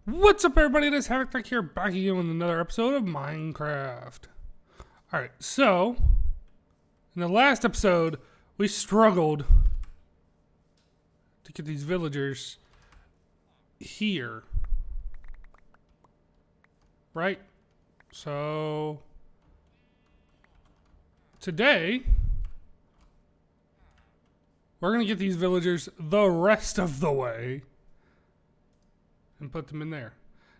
What's up, everybody? It is Havoc here, back again with another episode of Minecraft. Alright, so, in the last episode, we struggled to get these villagers here. Right? So, today, we're going to get these villagers the rest of the way and put them in there.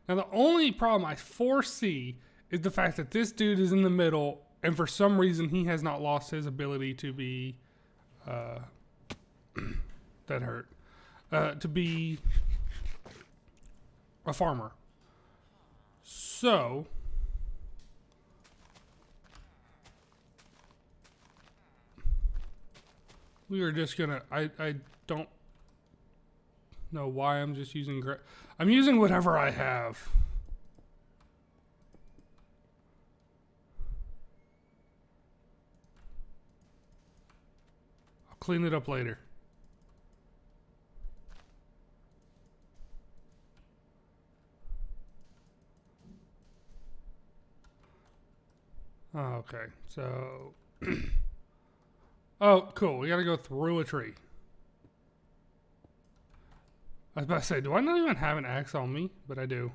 Now, the only problem I foresee is the fact that this dude is in the middle, and for some reason he has not lost his ability to be that hurt to be a farmer. So we are just gonna I don't know why I'm just using I'm using whatever I have. I'll clean it up later. Okay, so oh, cool. We gotta go through a tree. I was about to say, do I not even have an axe on me? But I do.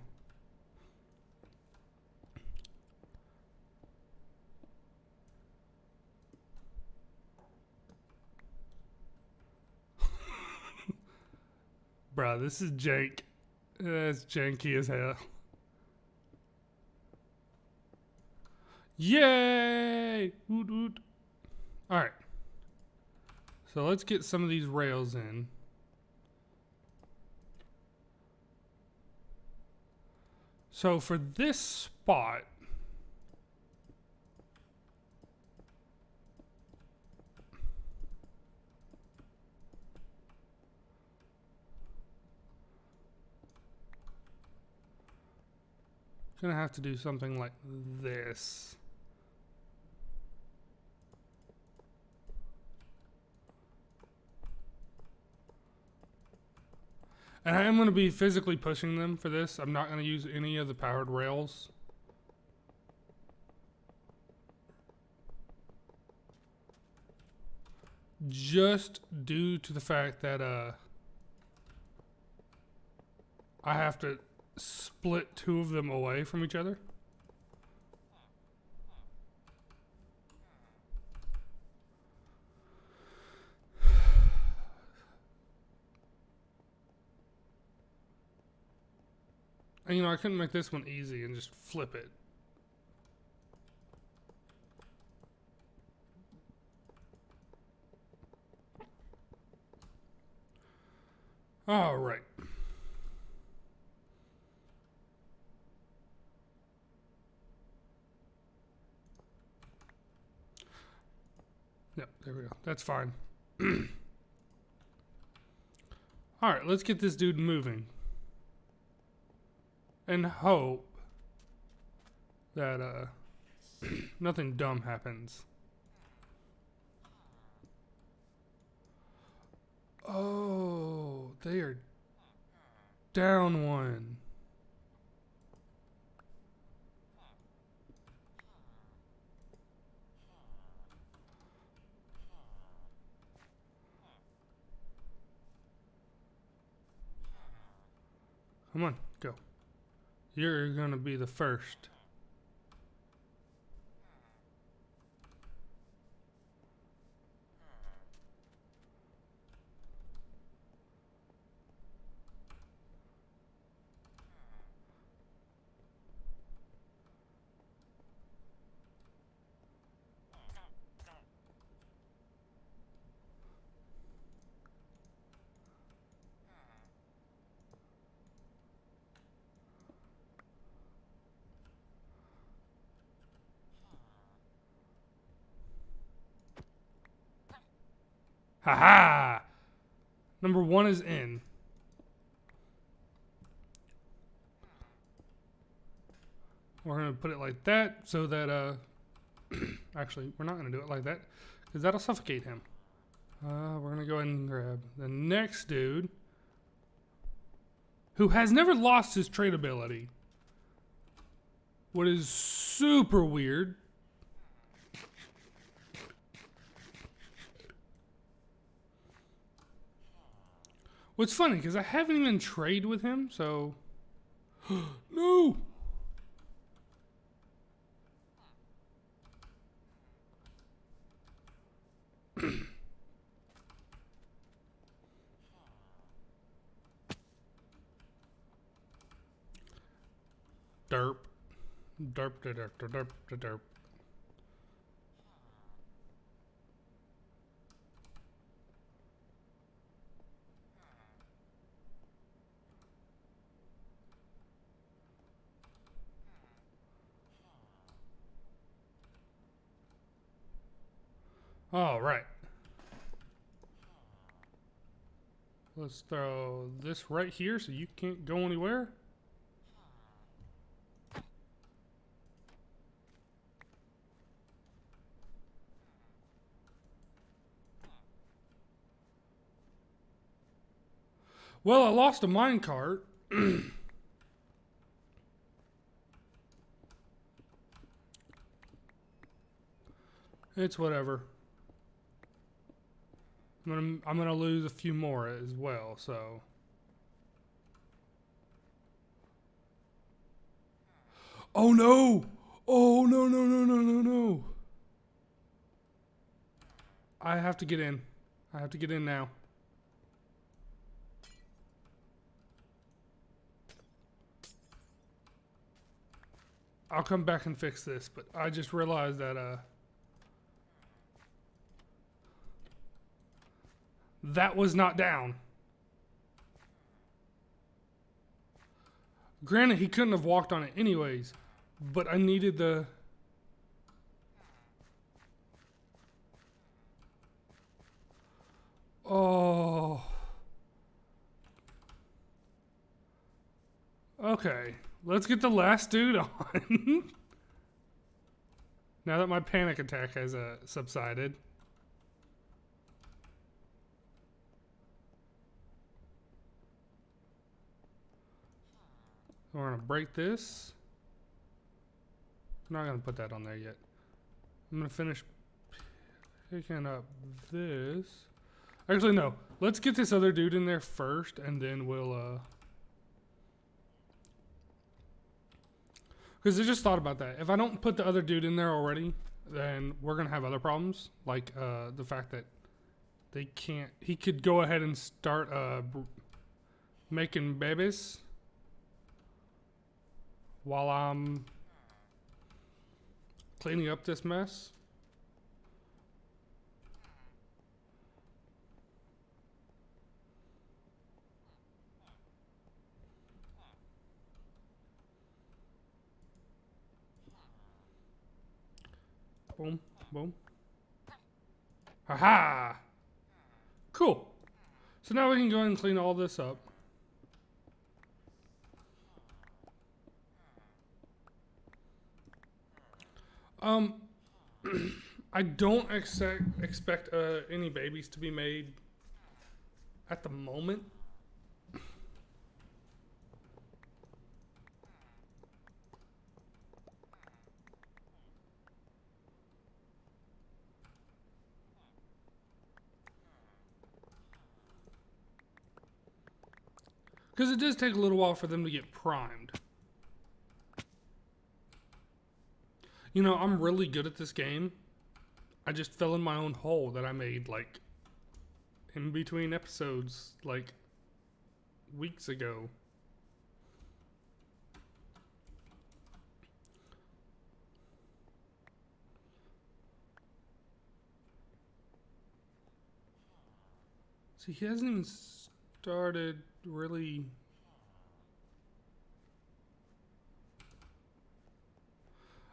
Bruh, this is jank. That's janky as hell. Yay! Woot woot. Alright. So let's get some of these rails in. So for this spot, gonna have to do something like this. And I am going to be physically pushing them for this. I'm not going to use any of the powered rails. Just due to the fact that I have to split two of them away from each other. And, you know, I couldn't make this one easy and just flip it. All right. Yep, there we go. That's fine. All right, let's get this dude moving. And hope that nothing dumb happens. Oh, they are down one. Come on, go. You're gonna be the first. Haha! Number one is in. We're going to put it like that so that, actually, we're not going to do it like that because that'll suffocate him. We're going to go ahead and grab the next dude. who has never lost his trade ability. What is super weird. What's funny, because I haven't even traded with him, so... No! Derp. Derp, derp, derp, derp, derp. All right. Let's throw this right here so you can't go anywhere. Well, I lost a minecart. It's whatever. I'm gonna lose a few more as well, so. Oh no! Oh no no no no no no! I have to get in. I have to get in now. I'll come back and fix this, but I just realized that that was not down. Granted, he couldn't have walked on it anyways, but I needed the... Oh. Okay, let's get the last dude on. Now that my panic attack has subsided. We're gonna break this. I'm not gonna put that on there yet. I'm gonna finish picking up this. Actually, no. Let's get this other dude in there first, and then we'll because I just thought about that. If I don't put the other dude in there already, then we're gonna have other problems, like the fact that they can't. He could go ahead and start making babies while I'm cleaning up this mess. Boom, boom. Haha! Cool. So now we can go ahead and clean all this up. I don't expect any babies to be made at the moment. Because it does take a little while for them to get primed. You know, I'm really good at this game. I just fell in my own hole that I made, like, in between episodes, like, weeks ago. See, he hasn't even started really...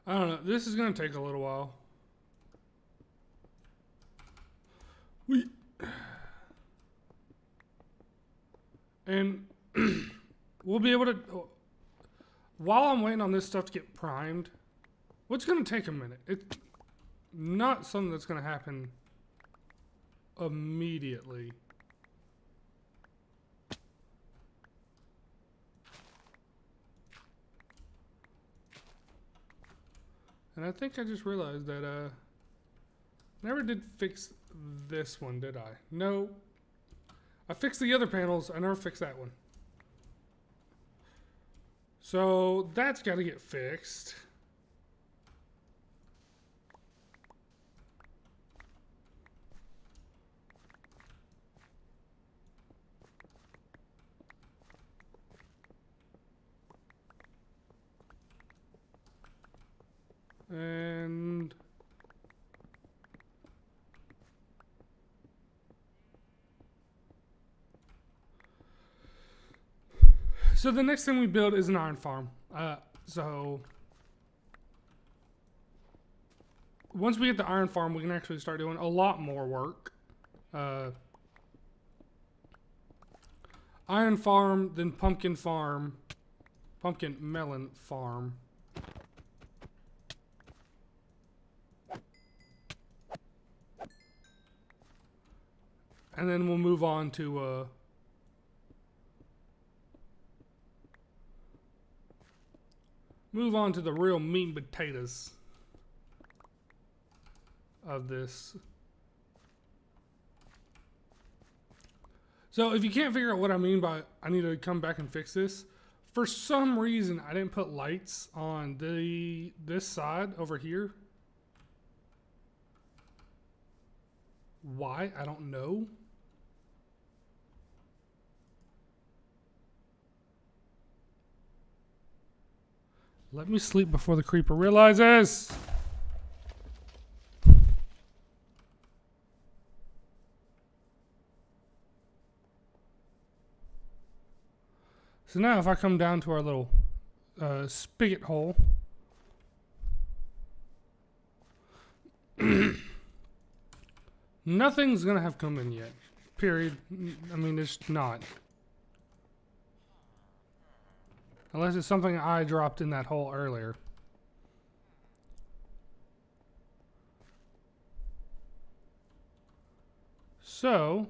I don't know. This is going to take a little while. And we'll be able to... While I'm waiting on this stuff to get primed, what's going to take a minute? It's not something that's going to happen immediately. And I think I just realized that never did fix this one, did I? No. I fixed the other panels. I never fixed that one. So that's got to get fixed. And so the next thing we build is an iron farm. So once we get the iron farm, we can actually start doing a lot more work. Iron farm, then pumpkin melon farm. And then we'll move on to the real meat and potatoes of this. So if you can't figure out what I mean by I need to come back and fix this, for some reason I didn't put lights on this side over here. Why? I don't know. Let me sleep before the creeper realizes. So now if I come down to our little spigot hole. Nothing's going to have come in yet. Period. I mean, it's not. Unless it's something I dropped in that hole earlier. So,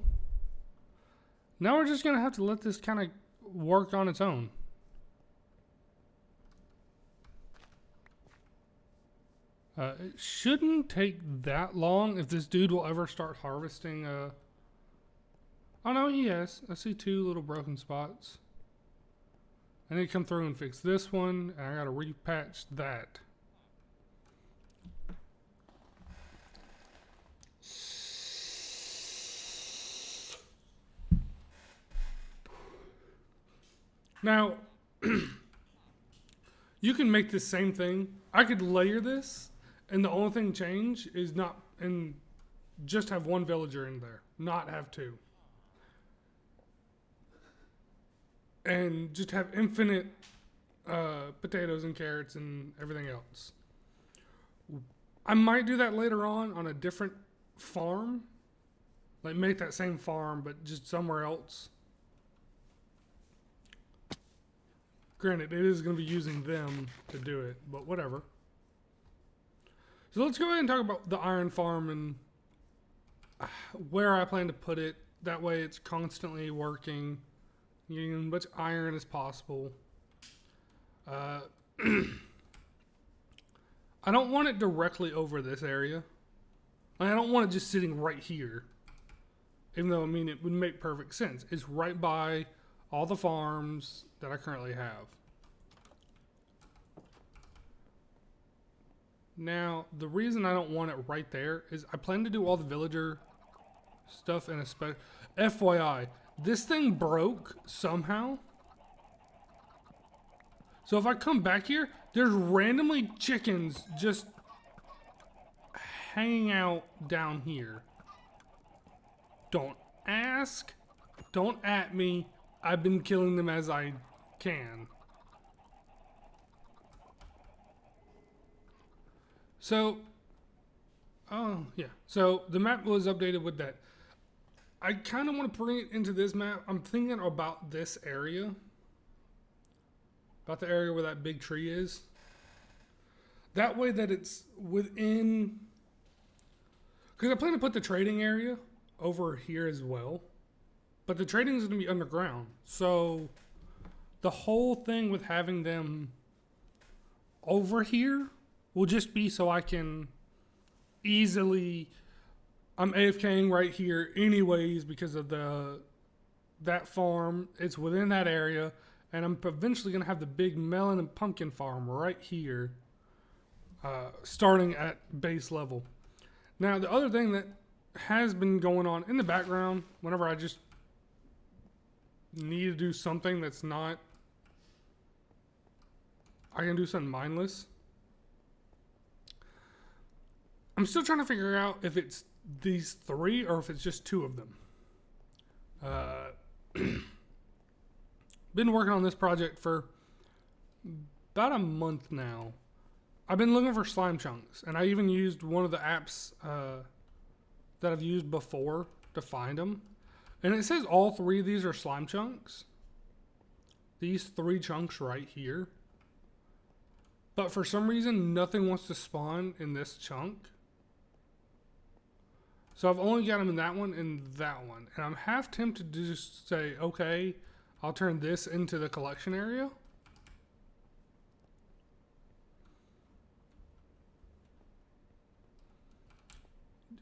now we're just going to have to let this kind of work on its own. It shouldn't take that long if this dude will ever start harvesting. Oh no, he has. I see 2 little broken spots. I need to come through and fix this one, and I gotta repatch that. Now, you can make the same thing. I could layer this, and the only thing change is not, and just have 1 villager in there, not have 2. And just have infinite potatoes and carrots and everything else. I might do that later on a different farm. Like make that same farm, but just somewhere else. Granted, it is going to be using them to do it, but whatever. So let's go ahead and talk about the iron farm and where I plan to put it. That way it's constantly working. Getting as much iron as possible. I don't want it directly over this area. I don't want it just sitting right here. Even though, I mean, it would make perfect sense. It's right by all the farms that I currently have. Now, the reason I don't want it right there is I plan to do all the villager stuff in a special... FYI, this thing broke somehow. So if I come back here, there's randomly chickens just hanging out down here. Don't ask. Don't at me. I've been killing them as I can. So, oh yeah. So the map was updated with that. I kind of want to bring it into this map. I'm thinking about this area. About the area where that big tree is. That way that it's within... Because I plan to put the trading area over here as well. But the trading is going to be underground. So the whole thing with having them over here will just be so I can easily, I'm AFKing right here anyways because of that farm. It's within that area, and I'm eventually going to have the big melon and pumpkin farm right here, starting at base level. Now, the other thing that has been going on in the background, whenever I just need to do something that's not, I can do something mindless. I'm still trying to figure out if it's these three or if it's just two of them. Been working on this project for about a month now. I've been looking for slime chunks, and I even used one of the apps that I've used before to find them. And it says all three of these are slime chunks. These three chunks right here. But for some reason, nothing wants to spawn in this chunk. So I've only got them in that one and that one. And I'm half tempted to just say, okay, I'll turn this into the collection area.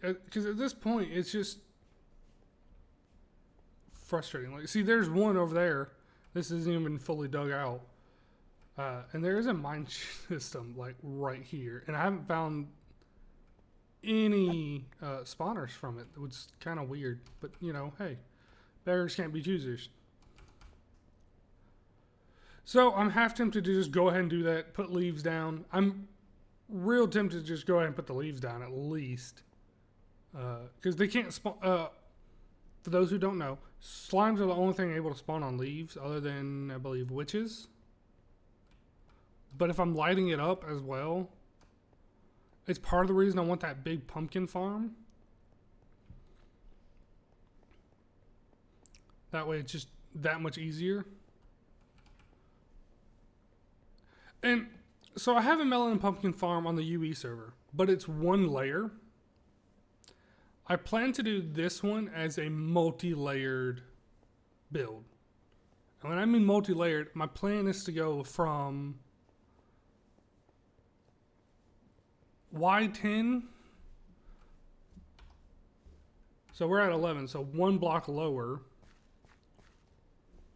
Because at this point, it's just frustrating. Like, see, there's one over there. This isn't even fully dug out. And there is a mine system, like, right here. And I haven't found any spawners from it, which is kind of weird. But, you know, hey, beggars can't be choosers. So I'm half tempted to just go ahead and do that, put leaves down. I'm real tempted to just go ahead and put the leaves down at least. Because they can't spawn. For those who don't know, slimes are the only thing able to spawn on leaves, other than, I believe, witches. But if I'm lighting it up as well, it's part of the reason I want that big pumpkin farm. That way it's just that much easier. And so I have a melon and pumpkin farm on the UE server, but it's one layer. I plan to do this one as a multi-layered build. And when I mean multi-layered, my plan is to go from Y10. So we're at 11, so one block lower.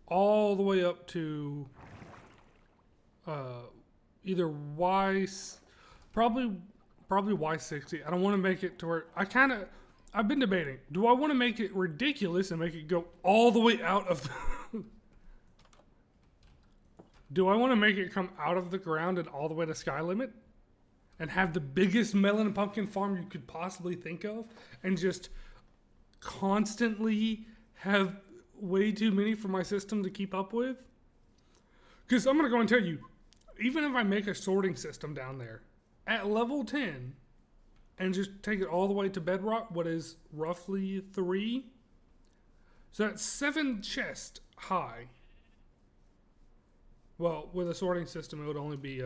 All the way up to either probably Y60. I don't want to make it to where I've been debating. Do I want to make it ridiculous and make it go all the way out of the Do I want to make it come out of the ground and all the way to sky limit? And have the biggest melon and pumpkin farm you could possibly think of? And just constantly have way too many for my system to keep up with? Because I'm going to go and tell you, even if I make a sorting system down there, at level 10, and just take it all the way to bedrock, what is roughly 3. So that's 7 chests high. Well, with a sorting system, it would only be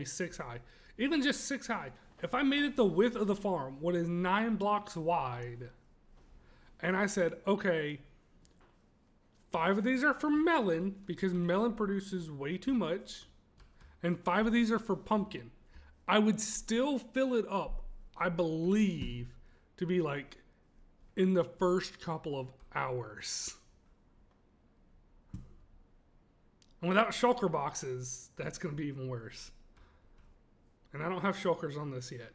6 high. Even just 6 high. If I made it the width of the farm, what is 9 blocks wide, and I said, okay, 5 of these are for melon, because melon produces way too much, and 5 of these are for pumpkin, I would still fill it up, I believe, to be like in the first couple of hours. And without shulker boxes, that's going to be even worse. And I don't have shulkers on this yet.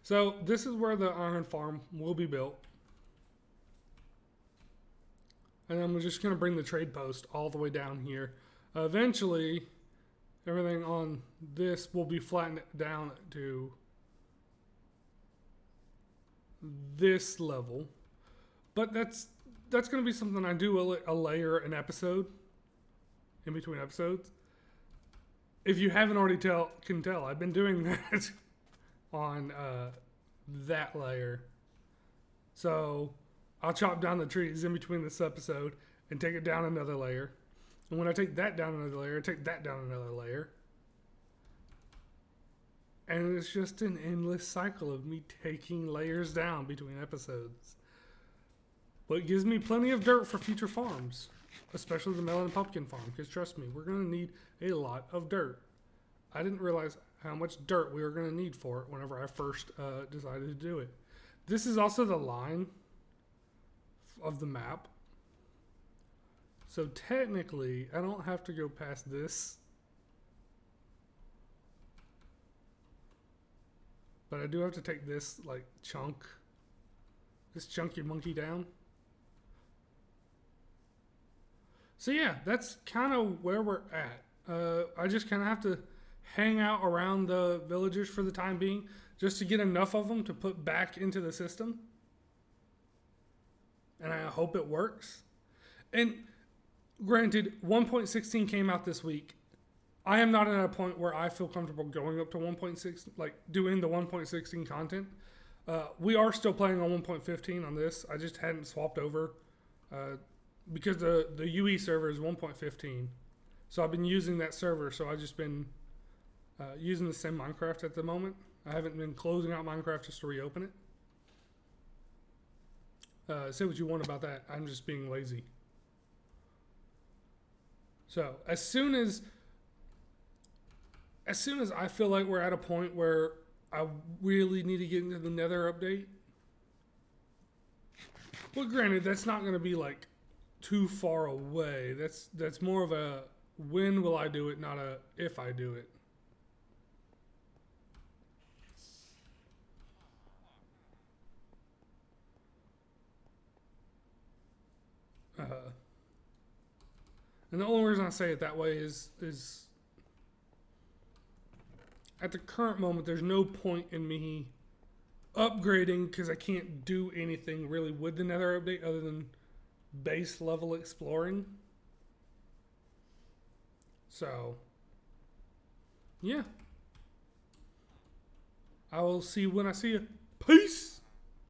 So this is where the iron farm will be built. And I'm just going to bring the trade post all the way down here. Eventually, everything on this will be flattened down to this level. But that's going to be something I do a layer an episode, in between episodes. If you haven't already can tell, I've been doing that on that layer. So I'll chop down the trees in between this episode and take it down another layer. And when I take that down another layer, I take that down another layer. And it's just an endless cycle of me taking layers down between episodes. But it gives me plenty of dirt for future farms. Especially the melon and pumpkin farm. Because trust me, we're going to need a lot of dirt. I didn't realize how much dirt we were going to need for it whenever I first decided to do it. This is also the line of the map. So technically, I don't have to go past this. But I do have to take this, like, this chunky monkey down. So yeah, that's kind of where we're at. I just kind of have to hang out around the villagers for the time being, just to get enough of them to put back into the system. And I hope it works. And granted, 1.16 came out this week. I am not at a point where I feel comfortable going up to 1.6, like doing the 1.16 content. We are still playing on 1.15 on this. I just hadn't swapped over because the UE server is 1.15. So I've been using that server. So I've just been using the same Minecraft at the moment. I haven't been closing out Minecraft just to reopen it. Say what you want about that. I'm just being lazy. So as soon as I feel like we're at a point where I really need to get into the Nether update. Well, granted, that's not going to be like too far away. That's more of a when will I do it, not a if I do it. And the only reason I say it that way is at the current moment, there's no point in me upgrading because I can't do anything really with the Nether update other than base level exploring. So, yeah. I will see you when I see you. Peace!